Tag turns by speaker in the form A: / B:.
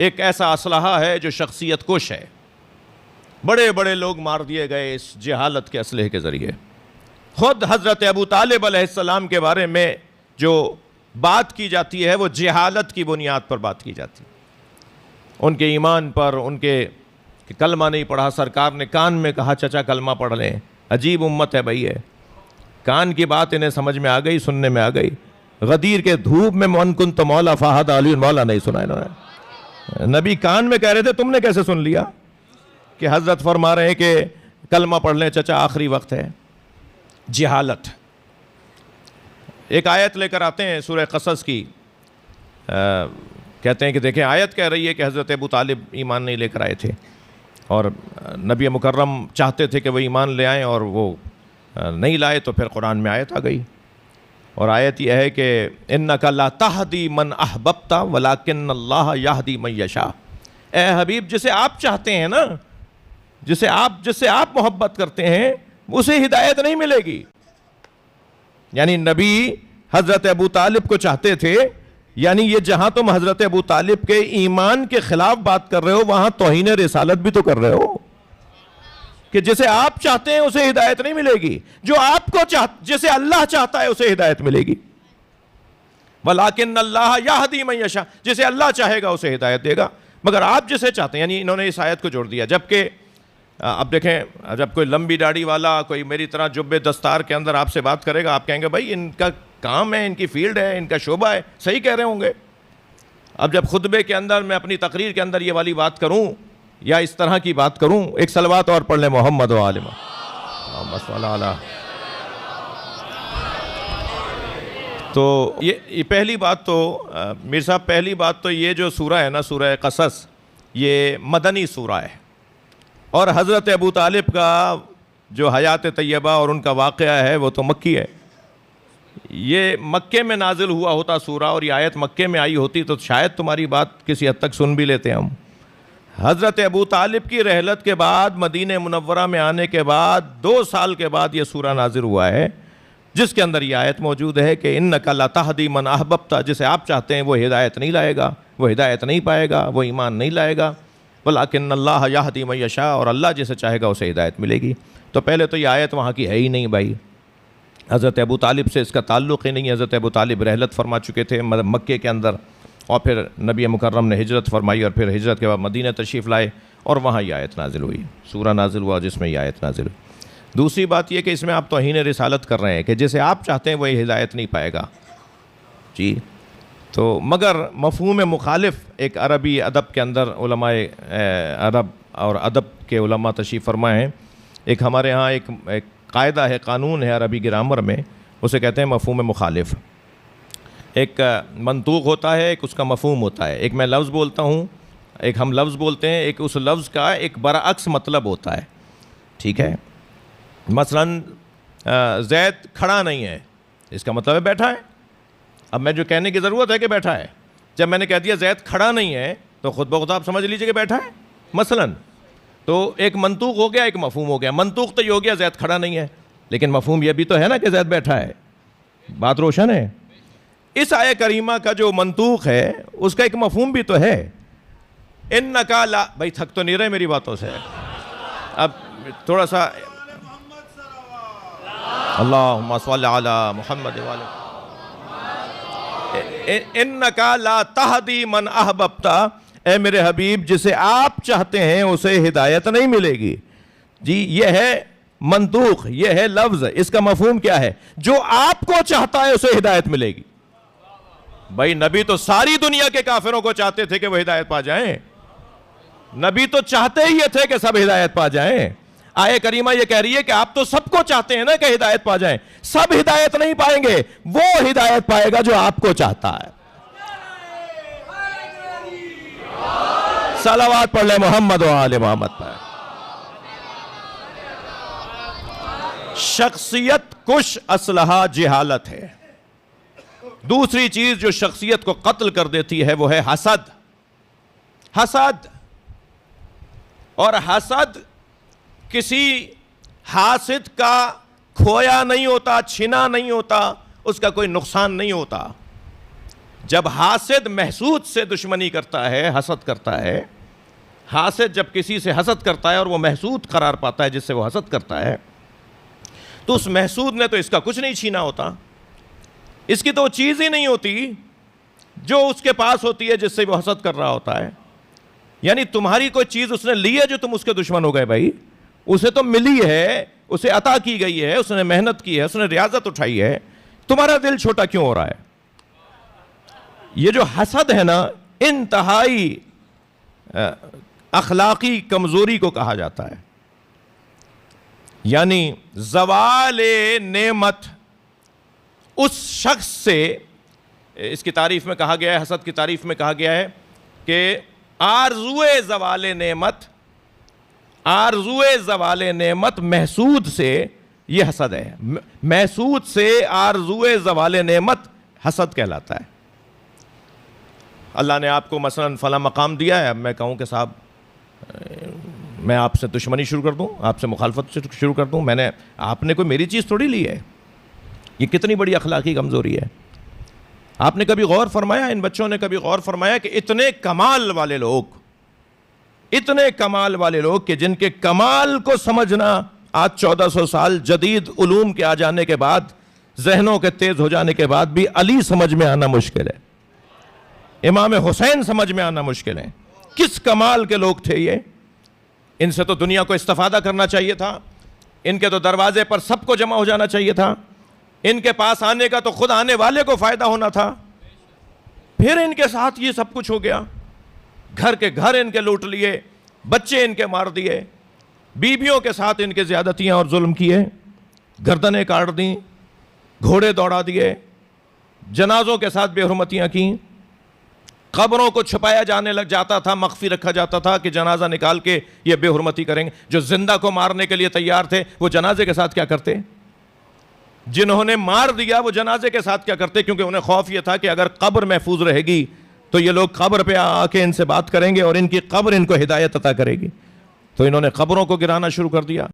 A: ایک ایسا اسلحہ ہے جو شخصیت کش ہے. بڑے بڑے لوگ مار دیے گئے اس جہالت کے اسلحے کے ذریعے. خود حضرت ابو طالب علیہ السلام کے بارے میں جو بات کی جاتی ہے وہ جہالت کی بنیاد پر بات کی جاتی ہے. ان کے ایمان پر، ان کے کلمہ نہیں پڑھا، سرکار نے کان میں کہا چچا کلمہ پڑھ لیں. عجیب امت ہے بھائی ہے. کان کی بات انہیں سمجھ میں آ گئی، سننے میں آ گئی. غدیر کے دھوپ میں من کنت مولا فہد علی مولا نہیں سنا انہوں نے. نبی کان میں کہہ رہے تھے، تم نے کیسے سن لیا کہ حضرت فرما رہے ہیں کہ کلمہ پڑھ لیں چچا آخری وقت ہے. جہالت. ایک آیت لے کر آتے ہیں سورہ قصص کی، کہتے ہیں کہ دیکھیں آیت کہہ رہی ہے کہ حضرت ابو طالب ایمان نہیں لے کر آئے تھے اور نبی مکرم چاہتے تھے کہ وہ ایمان لے آئیں اور وہ نہیں لائے، تو پھر قرآن میں آیت آ گئی اور آیت یہ ہے کہ اِنَّكَ لَا تَهْدِي مَنْ أَحْبَبْتَ وَلَكِنَّ اللَّهَ يَهْدِي مَنْ يَشَاءُ. اے حبیب جسے آپ چاہتے ہیں نا، جسے آپ محبت کرتے ہیں اسے ہدایت نہیں ملے گی. یعنی نبی حضرت ابو طالب کو چاہتے تھے، یعنی یہ جہاں تم حضرت ابو طالب کے ایمان کے خلاف بات کر رہے ہو وہاں توہین رسالت بھی تو کر رہے ہو کہ جسے آپ چاہتے ہیں اسے ہدایت نہیں ملے گی. جو آپ کو جسے اللہ چاہتا ہے اسے ہدایت ملے گی. وَلَكِنَّ اللَّهَ يَهْدِي مَن يَشَاءُ. جسے اللہ چاہے گا اسے ہدایت دے گا، مگر آپ جسے چاہتے ہیں. یعنی انہوں نے اس آیت کو جوڑ دیا. جبکہ اب دیکھیں، جب کوئی لمبی داڑھی والا کوئی میری طرح جبے دستار کے اندر آپ سے بات کرے گا، آپ کہیں گے بھائی ان کا کام ہے، ان کی فیلڈ ہے، ان کا شعبہ ہے، صحیح کہہ رہے ہوں گے. اب جب خطبے کے اندر میں اپنی تقریر کے اندر یہ والی بات کروں یا اس طرح کی بات کروں، ایک صلوات اور پڑھ لیں محمد و آل محمد صلی اللہ علیہ. تو یہ پہلی بات تو میر صاحب، پہلی بات تو یہ جو سورہ ہے نا، سورہ قصص، یہ مدنی سورہ ہے اور حضرت ابو طالب کا جو حیات طیبہ اور ان کا واقعہ ہے وہ تو مکی ہے. یہ مکے میں نازل ہوا ہوتا سورہ اور یہ آیت مکے میں آئی ہوتی تو شاید تمہاری بات کسی حد تک سن بھی لیتے ہم. حضرت ابو طالب کی رحلت کے بعد مدینہ منورہ میں آنے کے بعد 2 سال کے بعد یہ سورہ نازل ہوا ہے، جس کے اندر یہ آیت موجود ہے کہ اِنَّكَ لَا تَهْدِي مَنْ أَحْبَبْتَ. جسے آپ چاہتے ہیں وہ ہدایت نہیں لائے گا، وہ ہدایت نہیں پائے گا، وہ ایمان نہیں لائے گا. وَلَكِنَّ اللَّهَ يَهْدِي مَن يَشَاءُ. اور اللہ جسے چاہے گا اسے ہدایت ملے گی. تو پہلے تو یہ آیت وہاں کی ہے ہی نہیں بھائی. حضرت ابو طالب سے اس کا تعلق ہی نہیں. حضرت ابو طالب رحلت فرما چکے تھے مکے کے اندر اور پھر نبی مکرم نے ہجرت فرمائی اور پھر ہجرت کے بعد مدینہ تشریف لائے اور وہاں یہ آیت نازل ہوئی، سورہ نازل ہوا جس میں یہ آیت نازل ہوئی. دوسری بات یہ کہ اس میں آپ توہین رسالت کر رہے ہیں کہ جسے آپ چاہتے ہیں وہ ہدایت نہیں پائے گا. جی تو مگر مفہوم مخالف ایک عربی ادب کے اندر علماء عرب اور ادب کے علماء تشریف فرما ہیں. ایک ہمارے ہاں ایک قاعدہ ہے، قانون ہے عربی گرامر میں، اسے کہتے ہیں مفہوم مخالف. ایک منطوق ہوتا ہے، ایک اس کا مفہوم ہوتا ہے. ایک میں لفظ بولتا ہوں، ایک ہم لفظ بولتے ہیں، ایک اس لفظ کا ایک برعکس مطلب ہوتا ہے. ٹھیک ہے، مثلا زید کھڑا نہیں ہے، اس کا مطلب ہے بیٹھا ہے. اب میں جو کہنے کی ضرورت ہے کہ بیٹھا ہے، جب میں نے کہہ دیا زید کھڑا نہیں ہے تو خود بخود آپ سمجھ لیجئے کہ بیٹھا ہے مثلا. تو ایک منطوق ہو گیا، ایک مفہوم ہو گیا. منطوق تو یہ ہو گیا زید کھڑا نہیں ہے، لیکن مفہوم یہ بھی تو ہے نا کہ زید بیٹھا ہے. بات روشن ہے. اس آیہ کریمہ کا جو منطوق ہے اس کا ایک مفہوم بھی تو ہے. اِنَّكَ لَا. بھائی تھک تو نہیں رہے میری باتوں سے؟ اب تھوڑا سا اللہم صلی علی محمد وعلی. اِنَّكَ لَا تَهْدِي مَنْ أَحْبَبْتَ. اے میرے حبیب جسے آپ چاہتے ہیں اسے ہدایت نہیں ملے گی. جی یہ ہے منطوق، یہ ہے لفظ. اس کا مفہوم کیا ہے؟ جو آپ کو چاہتا ہے اسے ہدایت ملے گی. بھائی نبی تو ساری دنیا کے کافروں کو چاہتے تھے کہ وہ ہدایت پا جائیں. نبی تو چاہتے ہی تھے کہ سب ہدایت پا جائیں. آیہ کریمہ یہ کہہ رہی ہے کہ آپ تو سب کو چاہتے ہیں نا کہ ہدایت پا جائیں. سب ہدایت نہیں پائیں گے، وہ ہدایت پائے گا جو آپ کو چاہتا ہے. صلوات پڑھ لیں محمد و آل محمد پر. شخصیت کش اسلحہ جہالت ہے. دوسری چیز جو شخصیت کو قتل کر دیتی ہے وہ ہے حسد. حسد. اور حسد کسی حاسد کا کھویا نہیں ہوتا، چھنا نہیں ہوتا، اس کا کوئی نقصان نہیں ہوتا. جب حاسد محسود سے دشمنی کرتا ہے، حسد کرتا ہے، حاسد جب کسی سے حسد کرتا ہے اور وہ محسود قرار پاتا ہے جس سے وہ حسد کرتا ہے، تو اس محسود نے تو اس کا کچھ نہیں چھینا ہوتا، اس کی تو وہ چیز ہی نہیں ہوتی جو اس کے پاس ہوتی ہے جس سے وہ حسد کر رہا ہوتا ہے. یعنی تمہاری کوئی چیز اس نے لی ہے جو تم اس کے دشمن ہو گئے بھائی، اسے تو ملی ہے، اسے عطا کی گئی ہے، اس نے محنت کی ہے، اس نے ریاضت اٹھائی ہے، تمہارا دل چھوٹا کیوں ہو رہا ہے؟ یہ جو حسد ہے نا، انتہائی اخلاقی کمزوری کو کہا جاتا ہے. یعنی زوال نعمت اس شخص سے، اس کی تعریف میں کہا گیا ہے، حسد کی تعریف میں کہا گیا ہے کہ آرزوئے زوال نعمت، آرزوئے زوال نعمت محسود سے یہ حسد ہے. محسود سے آرزوئے زوال نعمت حسد کہلاتا ہے. اللہ نے آپ کو مثلا فلاں مقام دیا ہے، اب میں کہوں کہ صاحب میں آپ سے دشمنی شروع کر دوں، آپ سے مخالفت شروع کر دوں، آپ نے کوئی میری چیز تھوڑی لی ہے. یہ کتنی بڑی اخلاقی کمزوری ہے. آپ نے کبھی غور فرمایا، ان بچوں نے کبھی غور فرمایا کہ اتنے کمال والے لوگ کہ جن کے کمال کو سمجھنا آج 1400 سال جدید علوم کے آ جانے کے بعد، ذہنوں کے تیز ہو جانے کے بعد بھی علی سمجھ میں آنا مشکل ہے، امام حسین سمجھ میں آنا مشکل ہے. کس کمال کے لوگ تھے یہ؟ ان سے تو دنیا کو استفادہ کرنا چاہیے تھا، ان کے تو دروازے پر سب کو جمع ہو جانا چاہیے تھا، ان کے پاس آنے کا تو خود آنے والے کو فائدہ ہونا تھا. پھر ان کے ساتھ یہ سب کچھ ہو گیا. گھر کے گھر ان کے لوٹ لیے، بچے ان کے مار دیے، بیویوں کے ساتھ ان کے زیادتیاں اور ظلم کیے، گردنیں کاٹ دیں، گھوڑے دوڑا دیے، جنازوں کے ساتھ بے حرمتیاں کیں، قبروں کو چھپایا جانے لگ جاتا تھا، مخفی رکھا جاتا تھا کہ جنازہ نکال کے یہ بے حرمتی کریں گے. جو زندہ کو مارنے کے لیے تیار تھے وہ جنازے کے ساتھ کیا کرتے؟ جنہوں نے مار دیا وہ جنازے کے ساتھ کیا کرتے؟ کیونکہ انہیں خوف یہ تھا کہ اگر قبر محفوظ رہے گی تو یہ لوگ قبر پہ آ کے ان سے بات کریں گے اور ان کی قبر ان کو ہدایت عطا کرے گی. تو انہوں نے قبروں کو گرانا شروع کر دیا.